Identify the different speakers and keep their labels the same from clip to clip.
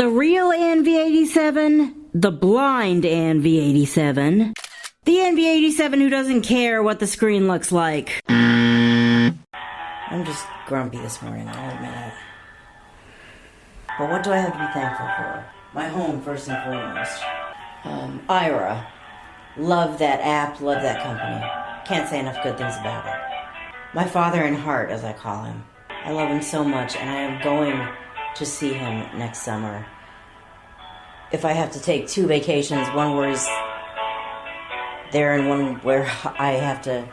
Speaker 1: The real NV87, the blind NV87, the NV87 who doesn't care what the screen looks like. I'm just grumpy this morning, I'll admit it. But what do I have to be thankful for? My home, first and foremost. Ira. Love that app, love that company. Can't say enough good things about it. My father in heart, as I call him. I love him so much, and I am going to see him next summer. If I have to take 2 vacations, one where he's there and one where I have to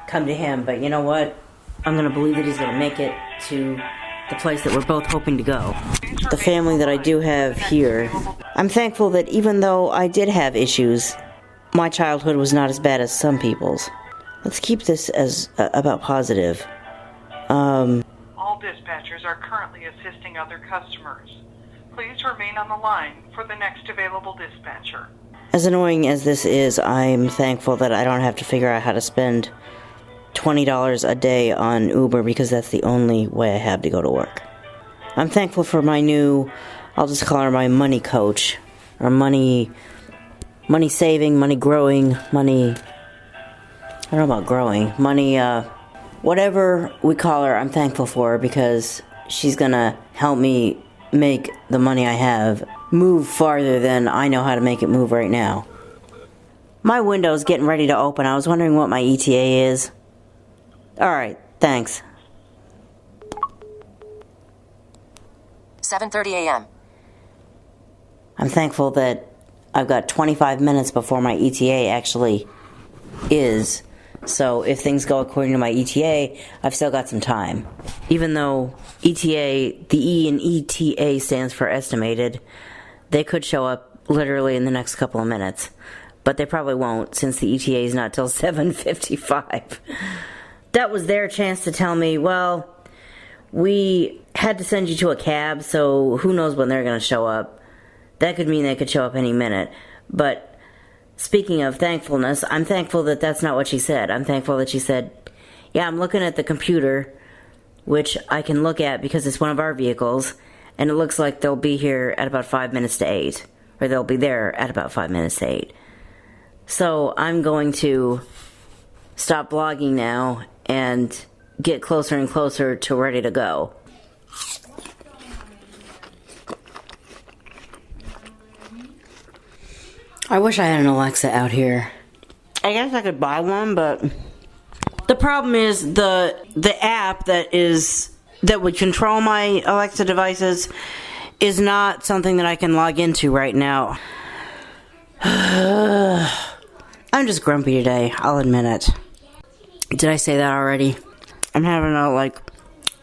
Speaker 1: come to him. But you know what? I'm going to believe that he's going to make it to the place that we're both hoping to go. The family that I do have here. I'm thankful that even though I did have issues, my childhood was not as bad as some people's. Let's keep this as about positive.
Speaker 2: All dispatchers are currently assisting other customers. Please remain on the line for the next available dispatcher.
Speaker 1: As annoying as this is, I'm thankful that I don't have to figure out how to spend $20 a day on Uber because that's the only way I have to go to work. I'm thankful for my new, I'll just call her my money coach, or money saving, money growing, money, I don't know about growing, money, whatever we call her, I'm thankful for her because she's gonna help me make the money I have move farther than I know how to make it move right now. My window's getting ready to open. I was wondering what my ETA is. Alright, thanks.
Speaker 3: 7:30 a.m.
Speaker 1: I'm thankful that I've got 25 minutes before my ETA actually is. So if things go according to my ETA, I've still got some time. Even though ETA, the E in ETA stands for estimated, they could show up literally in the next couple of minutes. But they probably won't, since the ETA is not till 7:55. That was their chance to tell me, well, we had to send you to a cab, so who knows when they're going to show up. That could mean they could show up any minute. But speaking of thankfulness, I'm thankful that that's not what she said. I'm thankful that she said, yeah, I'm looking at the computer, which I can look at because it's one of our vehicles, and it looks like they'll be here at about 5 minutes to 8, or they'll be there at about 5 minutes to 8. So I'm going to stop blogging now and get closer and closer to ready to go. I wish I had an Alexa out here. I guess I could buy one, but the problem is the app that would control my Alexa devices is not something that I can log into right now. I'm just grumpy today, I'll admit it. Did I say that already? I'm having a,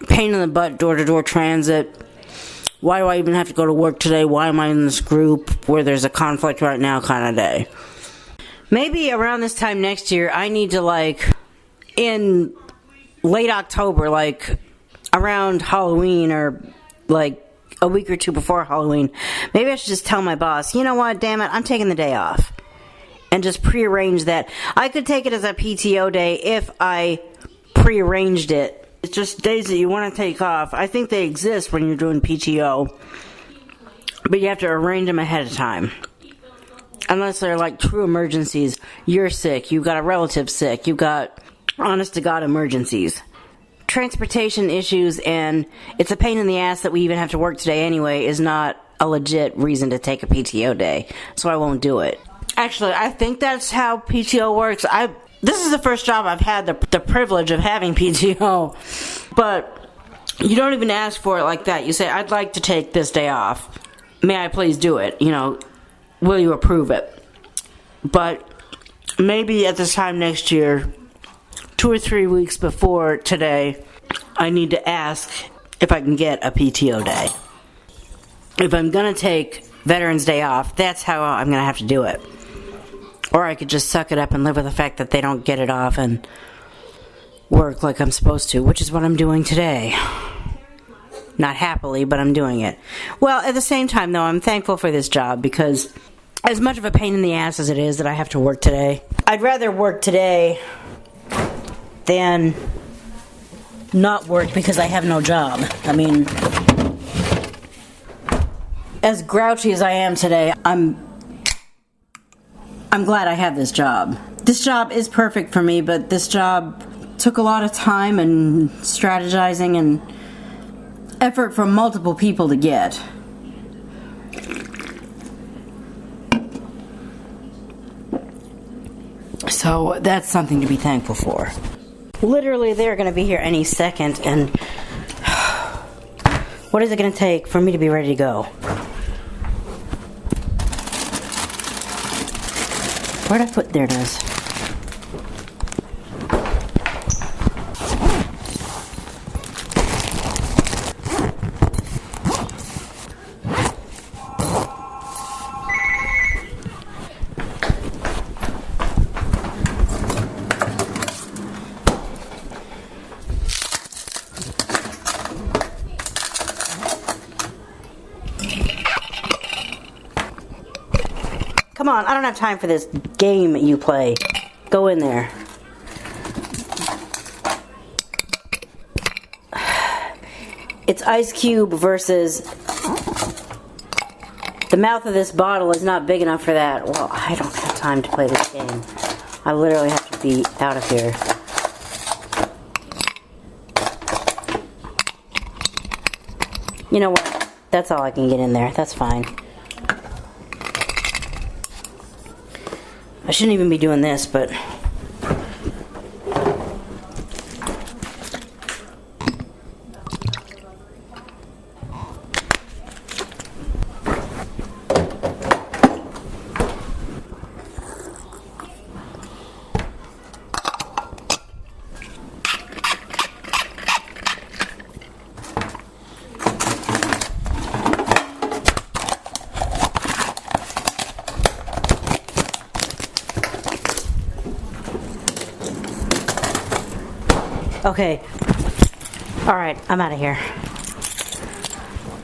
Speaker 1: pain in the butt door-to-door transit. Why do I even have to go to work today? Why am I in this group where there's a conflict right now kind of day? Maybe around this time next year, I need to, in late October, around Halloween or, a week or two before Halloween, maybe I should just tell my boss, you know what, damn it, I'm taking the day off. And just prearrange that. I could take it as a PTO day if I prearranged it. It's just days that you want to take off. I think they exist when you're doing PTO. But you have to arrange them ahead of time. Unless they're true emergencies. You're sick. You've got a relative sick. You've got honest to God emergencies. Transportation issues and it's a pain in the ass that we even have to work today anyway is not a legit reason to take a PTO day. So I won't do it. Actually, I think that's how PTO works. This is the first job I've had the privilege of having PTO. But you don't even ask for it like that. You say, I'd like to take this day off. May I please do it? Will you approve it? But maybe at this time next year, 2 or 3 weeks before today, I need to ask if I can get a PTO day. If I'm going to take Veterans Day off, that's how I'm going to have to do it. Or I could just suck it up and live with the fact that they don't get it off and work like I'm supposed to, which is what I'm doing today. Not happily, but I'm doing it. Well, at the same time, though, I'm thankful for this job because as much of a pain in the ass as it is that I have to work today, I'd rather work today than not work because I have no job. I mean, as grouchy as I am today, I'm glad I have this job. This job is perfect for me, but this job took a lot of time and strategizing and effort from multiple people to get. So that's something to be thankful for. Literally, they're going to be here any second, and what is it going to take for me to be ready to go? Where'd I put? There it is. Come on, I don't have time for this game you play. Go in there. It's Ice Cube versus... The mouth of this bottle is not big enough for that. Well, I don't have time to play this game. I literally have to be out of here. You know what? That's all I can get in there. That's fine. I shouldn't even be doing this, but... Okay. Alright, I'm out of here.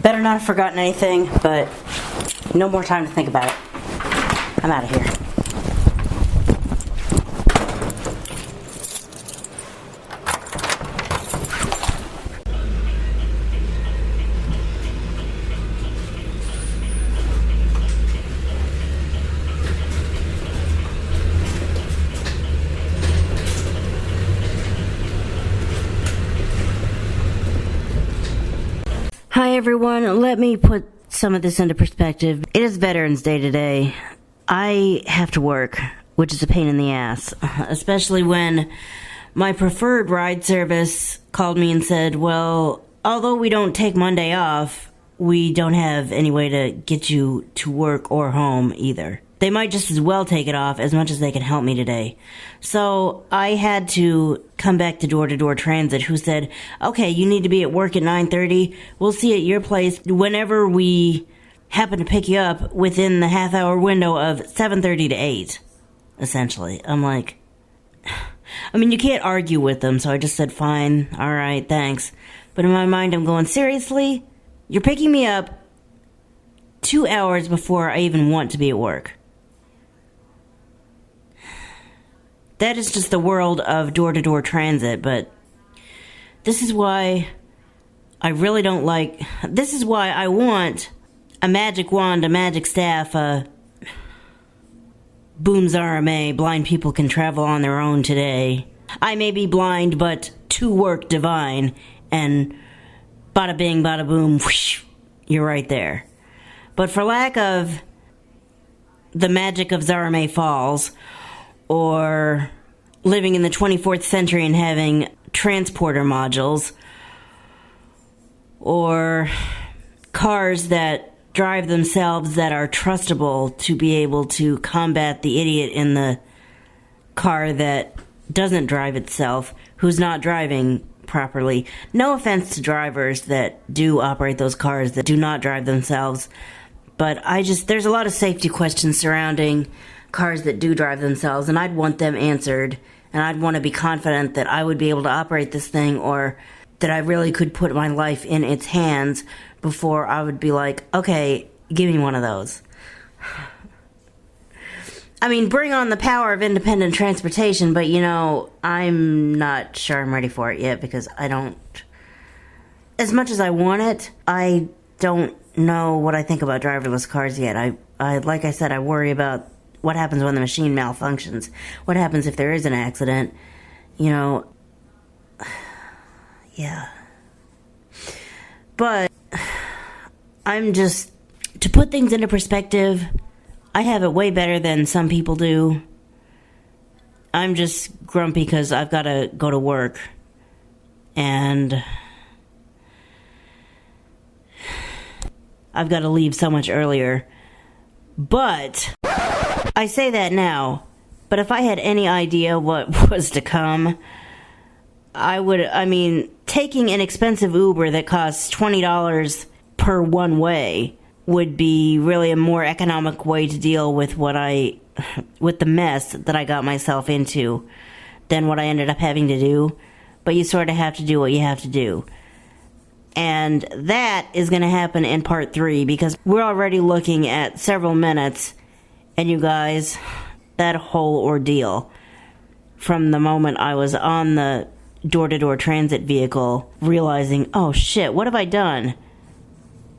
Speaker 1: Better not have forgotten anything, but no more time to think about it. I'm out of here. Hi everyone, let me put some of this into perspective. It is Veterans Day today. I have to work, which is a pain in the ass, especially when my preferred ride service called me and said, well, although we don't take Monday off, we don't have any way to get you to work or home either. They might just as well take it off as much as they can help me today. So I had to come back to door-to-door transit, who said, okay, you need to be at work at 9:30. We'll see at your place whenever we happen to pick you up within the half-hour window of 7:30 to 8, essentially. I'm like, I mean, you can't argue with them, so I just said, fine, all right, thanks. But in my mind, I'm going, seriously? You're picking me up 2 hours before I even want to be at work. That is just the world of door-to-door transit, but this is why I really don't like... This is why I want a magic wand, a magic staff, Booms RMA, blind people can travel on their own today. I may be blind, but to work divine, and bada bing, bada boom, whoosh, you're right there. But for lack of the magic of Zarame Falls, or living in the 24th century and having transporter modules, or cars that drive themselves that are trustable to be able to combat the idiot in the car that doesn't drive itself, who's not driving properly. No offense to drivers that do operate those cars that do not drive themselves, but there's a lot of safety questions surrounding cars that do drive themselves, and I'd want them answered, and I'd want to be confident that I would be able to operate this thing, or that I really could put my life in its hands before I would be like, okay, give me one of those. I mean, bring on the power of independent transportation, but I'm not sure I'm ready for it yet, because I don't, as much as I want it, I don't know what I think about driverless cars yet. I like I said, I worry about what happens when the machine malfunctions. What happens if there is an accident? You know, yeah. But to put things into perspective, I have it way better than some people do. I'm just grumpy because I've got to go to work. And I've got to leave so much earlier. But I say that now. But if I had any idea what was to come, taking an expensive Uber that costs $20 per one way would be really a more economic way to deal with with the mess that I got myself into than what I ended up having to do. But you sort of have to do what you have to do. And that is going to happen in part 3 because we're already looking at several minutes. And you guys, that whole ordeal from the moment I was on the door-to-door transit vehicle realizing, oh shit, what have I done?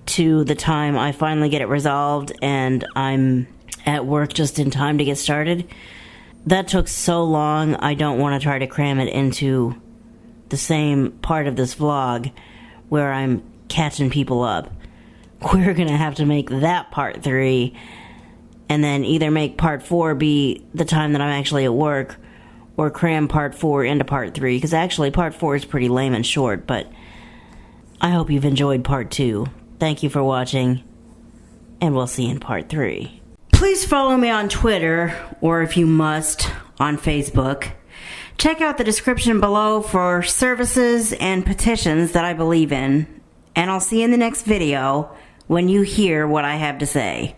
Speaker 1: To the time I finally get it resolved and I'm at work just in time to get started. That took so long, I don't want to try to cram it into the same part of this vlog where I'm catching people up. We're going to have to make that part 3 and then either make part 4 be the time that I'm actually at work or cram part 4 into part 3 because actually part 4 is pretty lame and short, but I hope you've enjoyed part 2. Thank you for watching, and we'll see you in part 3. Please follow me on Twitter, or if you must, on Facebook. Check out the description below for services and petitions that I believe in, and I'll see you in the next video when you hear what I have to say.